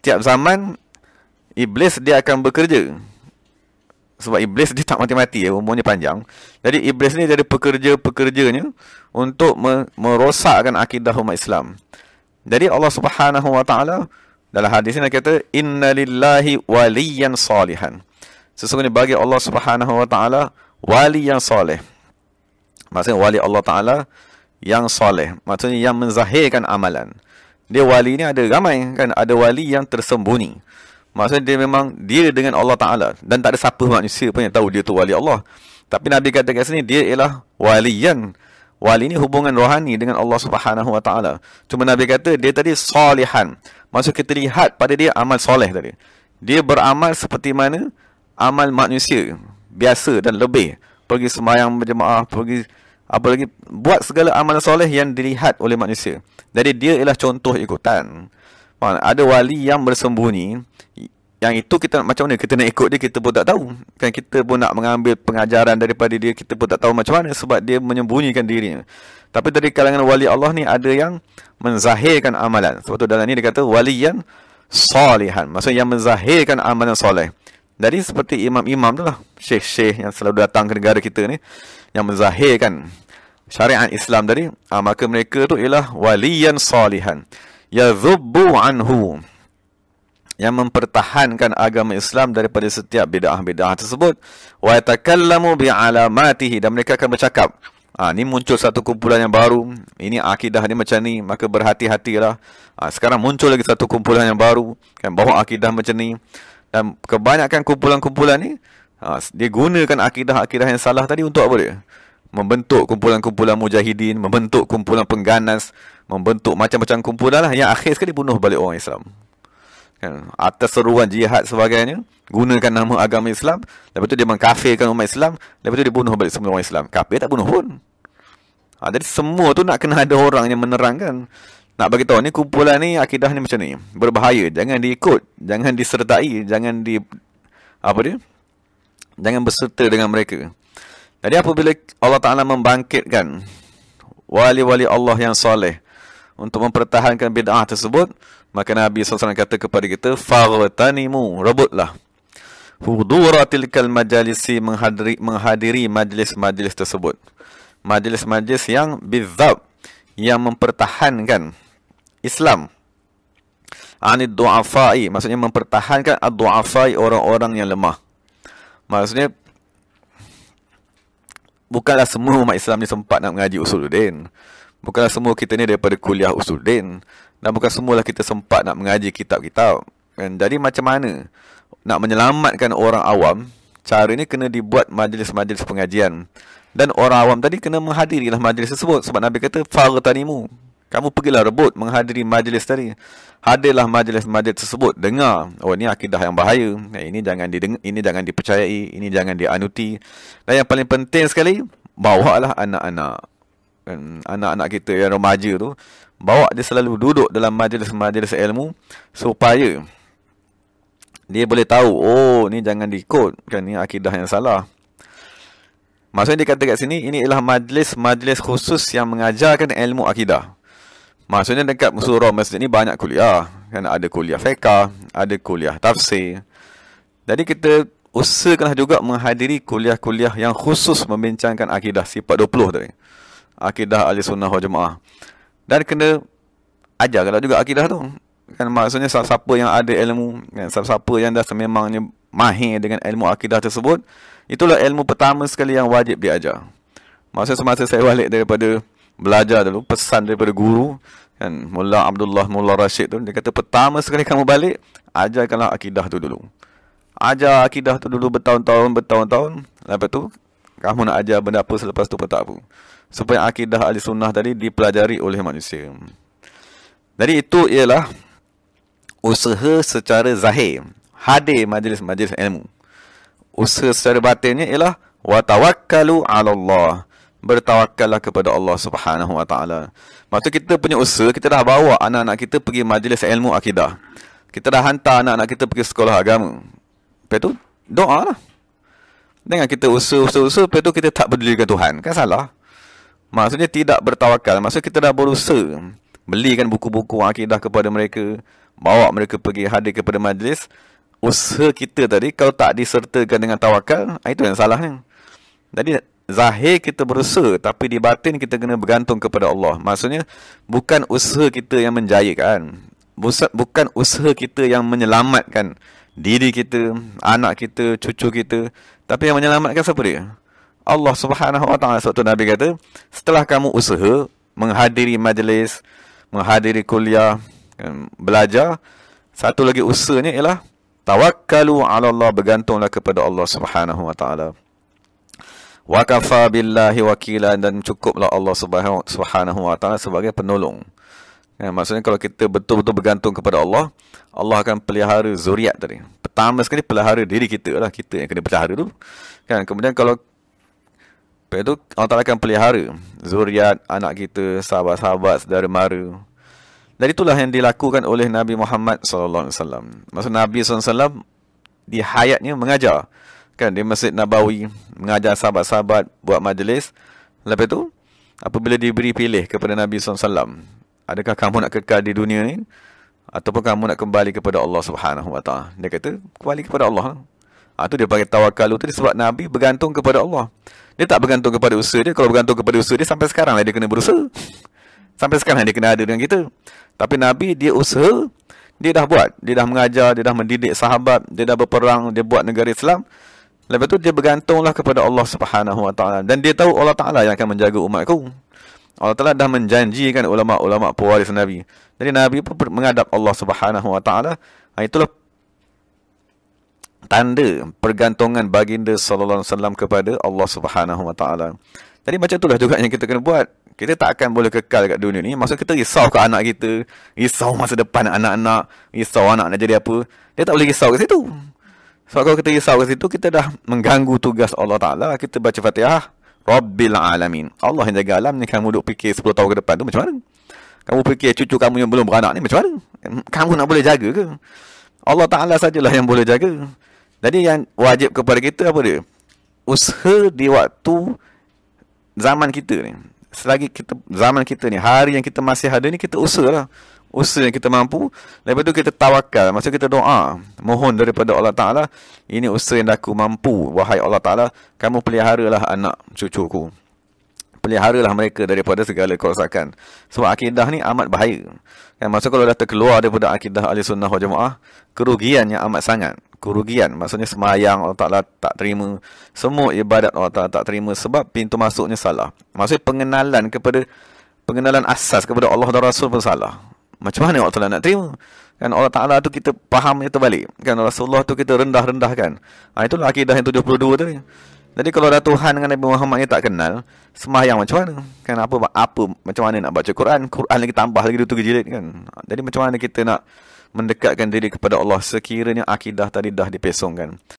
setiap zaman iblis dia akan bekerja. Sebab iblis dia tak mati-mati ya, umurnya panjang. Jadi iblis ni jadi pekerja-pekerjanya untuk merosakkan akidah umat Islam. Jadi Allah Subhanahu wa taala dalam hadis ini kata innalillahi waliyan salihan. Sesungguhnya bagi Allah Subhanahu wa taala wali yang soleh. Maksudnya wali Allah taala yang soleh, maksudnya yang menzahirkan amalan. Dia wali ni ada ramai kan, ada wali yang tersembunyi. Maksudnya dia memang dia dengan Allah Ta'ala. Dan tak ada siapa manusia pun yang tahu dia tu wali Allah. Tapi Nabi kata kat sini, dia ialah waliyan. Wali ni hubungan rohani dengan Allah Subhanahu Wa Ta'ala. Cuma Nabi kata, dia tadi salihan. Maksud kita lihat pada dia amal soleh tadi. Dia beramal seperti mana amal manusia. Biasa dan lebih. Pergi sembahyang berjemaah, pergi apa lagi, buat segala amal soleh yang dilihat oleh manusia. Jadi dia ialah contoh ikutan. Ada wali yang bersembunyi, yang itu kita macam mana kita nak ikut dia, kita pun tak tahu kan. Kita pun nak mengambil pengajaran daripada dia, kita pun tak tahu macam mana, sebab dia menyembunyikan dirinya. Tapi dari kalangan wali Allah ni ada yang menzahirkan amalan. Sebab tu dalam ni dia kata waliyan salihan, maksudnya yang menzahirkan amalan soleh. Jadi seperti imam-imam tu lah, syekh-syekh yang selalu datang ke negara kita ni, yang menzahirkan syariat Islam tadi, maka mereka tu ialah waliyan salihan yadhubbu anhu, yang mempertahankan agama Islam daripada setiap bid'ah-bid'ah tersebut. Wa yatakallamu bi alamatihi, dan mereka akan bercakap, ni muncul satu kumpulan yang baru, ini akidah ni macam ni, maka berhati-hatilah. Sekarang muncul lagi satu kumpulan yang baru kan, bawa akidah macam ni. Dan kebanyakan kumpulan-kumpulan ni dia gunakan akidah-akidah yang salah tadi untuk apa dia? Membentuk kumpulan-kumpulan mujahidin, membentuk kumpulan pengganas, membentuk macam-macam kumpulan lah, yang akhir sekali bunuh balik orang Islam kan, atas seruan jihad sebagainya, gunakan nama agama Islam, lepas tu dia mengkafirkan umat Islam, lepas tu dia bunuh balik semua orang Islam. Kafir tak bunuh pun. Jadi semua tu nak kena ada orang yang menerangkan, nak bagi tahu ni kumpulan ni akidah ni macam ni, berbahaya, jangan diikut, jangan disertai, jangan jangan berserta dengan mereka. Jadi apabila Allah Ta'ala membangkitkan wali-wali Allah yang soleh untuk mempertahankan bid'ah tersebut, maka Nabi SAW kata kepada kita, faghtanimu, rebutlah huduratilkal majalisi, menghadiri majlis-majlis tersebut, majlis-majlis yang bidzab, yang mempertahankan Islam, anid du'afai, maksudnya mempertahankan ad-du'afai, orang-orang yang lemah. Maksudnya bukanlah semua umat Islam ni sempat nak mengaji usuluddin. Bukanlah semua kita ni daripada kuliah usuluddin. Dan bukan semualah kita sempat nak mengaji kitab-kitab. Kan? Jadi macam mana nak menyelamatkan orang awam? Cara ni kena dibuat majlis-majlis pengajian. Dan orang awam tadi kena menghadirilah majlis tersebut. Sebab Nabi kata, faghtanimu, kamu pergilah rebut menghadiri majlis tadi. Hadirlah majlis-majlis tersebut. Dengar, oh ni akidah yang bahaya, ini jangan didengar, ini jangan dipercayai, ini jangan dianuti. Dan yang paling penting sekali, bawalah anak-anak, anak-anak kita yang remaja tu, bawa dia selalu duduk dalam majlis-majlis ilmu, supaya dia boleh tahu, oh ni jangan diikut kan, ni akidah yang salah. Maksudnya dia kata kat sini, ini ialah majlis-majlis khusus yang mengajarkan ilmu akidah. Maksudnya dekat surau masjid ni banyak kuliah kan, ada kuliah fiqh, ada kuliah tafsir. Jadi kita usahakanlah juga menghadiri kuliah-kuliah yang khusus membincangkan akidah sifat 20 tadi, akidah ahli sunnah wal jemaah. Dan kena ajarkanlah juga akidah tu kan. Maksudnya siapa yang ada ilmu kan, siapa yang dah sememangnya mahir dengan ilmu akidah tersebut, itulah ilmu pertama sekali yang wajib diajar. Maksudnya semasa saya balik daripada belajar dulu, pesan daripada guru kan, Mullah Abdullah, Mullah Rashid tu, dia kata pertama sekali kamu balik, ajarkanlah akidah tu dulu. Ajar akidah tu dulu bertahun-tahun, lepas tu kamu nak ajar benda apa selepas tu pun tak apa, supaya akidah ahli sunnah tadi dipelajari oleh manusia. Jadi itu ialah usaha secara zahir, hadir majlis-majlis ilmu. Usaha secara batinnya ialah wa tawakkalu 'ala Allah, bertawakallah kepada Allah Subhanahu wa taala. Maksud kita punya usaha, kita dah bawa anak-anak kita pergi majlis ilmu akidah. Kita dah hantar anak-anak kita pergi sekolah agama. Lepas tu doa lah. Dengan kita usaha, lepas tu kita tak pedulikan Tuhan, kan salah. Maksudnya tidak bertawakal. Maksudnya kita dah berusaha belikan buku-buku akidah kepada mereka, bawa mereka pergi hadir kepada majlis, usaha kita tadi kalau tak disertakan dengan tawakal, itu yang salahnya. Jadi zahir kita berusaha, tapi di batin kita kena bergantung kepada Allah. Maksudnya bukan usaha kita yang menjayakan, bukan usaha kita yang menyelamatkan diri kita, anak kita, cucu kita, tapi yang menyelamatkan siapa dia? Allah Subhanahu Wa Taala. Suatu Nabi kata, setelah kamu usaha menghadiri majlis, menghadiri kuliah, belajar, satu lagi usahanya ialah tawakkalu 'ala Allah, bergantunglah kepada Allah Subhanahu Wa Taala. Wa kafa billahi wakila, dan cukuplah Allah Subhanahu Wa Taala sebagai penolong. Maksudnya kalau kita betul-betul bergantung kepada Allah, Allah akan pelihara zuriat tadi. Pertama sekali pelihara diri kita lah, kita yang kena pelihara tu. Kemudian kalau itu Allah Taala akan pelihara zuriat, anak kita, sahabat-sahabat, saudara mara. Dan itulah yang dilakukan oleh Nabi Muhammad sallallahu alaihi wasallam. Maksud Nabi sallallahu alaihi wasallam di hayatnya mengajar, di Masjid Nabawi, mengajar sahabat-sahabat, buat majlis. Lepas tu, apabila diberi pilih kepada Nabi SAW, adakah kamu nak kekal di dunia ni, ataupun kamu nak kembali kepada Allah Subhanahu Wa Taala? Dia kata, kembali kepada Allah. Itu dia pakai tawakal tu, sebab Nabi bergantung kepada Allah. Dia tak bergantung kepada usaha dia. Kalau bergantung kepada usaha dia, sampai sekarang lah dia kena berusaha. Sampai sekarang dia kena ada dengan kita. Tapi Nabi, dia usaha, dia dah buat. Dia dah mengajar, dia dah mendidik sahabat, dia dah berperang, dia buat negara Islam. Lepas tu dia bergantunglah kepada Allah Subhanahu Wa Taala, dan dia tahu Allah Taala yang akan menjaga umatku. Allah Taala dah menjanjikan ulama-ulama pewaris Nabi. Jadi Nabi pun menghadap Allah Subhanahu Wa Taala. Itulah tanda pergantungan baginda sallallahu alaihi wasallam kepada Allah Subhanahu Wa Taala. Jadi macam itulah juga yang kita kena buat. Kita tak akan boleh kekal kat dunia ni. Maksud kita risau ke anak kita, risau masa depan anak-anak, risau anak nak jadi apa. Dia tak boleh risau ke situ. Sebab kalau kita risau ke situ, kita dah mengganggu tugas Allah Ta'ala. Kita baca Fatihah, Rabbil Alamin, Allah yang jaga alam ni. Kamu duk fikir 10 tahun ke depan tu macam mana? Kamu fikir cucu kamu yang belum beranak ni macam mana? Kamu nak boleh jaga ke? Allah Ta'ala sajalah yang boleh jaga. Jadi yang wajib kepada kita apa dia? Usaha di waktu zaman kita ni. Selagi kita, zaman kita ni, hari yang kita masih ada ni, kita usahalah. Usaha yang kita mampu. Lepas tu kita tawakal. Maksud kita doa, mohon daripada Allah Ta'ala, ini usaha yang aku mampu. Wahai Allah Ta'ala, kamu peliharalah anak cucuku, peliharalah mereka daripada segala kerosakan. Sebab akidah ni amat bahaya. Maksud kalau dah terkeluar daripada akidah ahli sunnah wal jamaah, kerugiannya amat sangat. Kerugian, maksudnya semayang Allah Ta'ala tak terima, semua ibadat Allah Ta'ala tak terima, sebab pintu masuknya salah. Maksudnya pengenalan asas kepada Allah dan Rasul pun salah. Macam mana Allah Ta'ala nak terima? Allah Ta'ala tu kita fahamnya terbalik. Rasulullah tu kita rendah-rendahkan. Itulah akidah yang 72 tadi. Jadi kalau dah Tuhan dengan Nabi Muhammad ni tak kenal, semayang macam mana? Apa macam mana nak baca Quran? Quran lagi tambah lagi 2-3 jilid kan. Jadi macam mana kita nak mendekatkan diri kepada Allah sekiranya akidah tadi dah dipesongkan?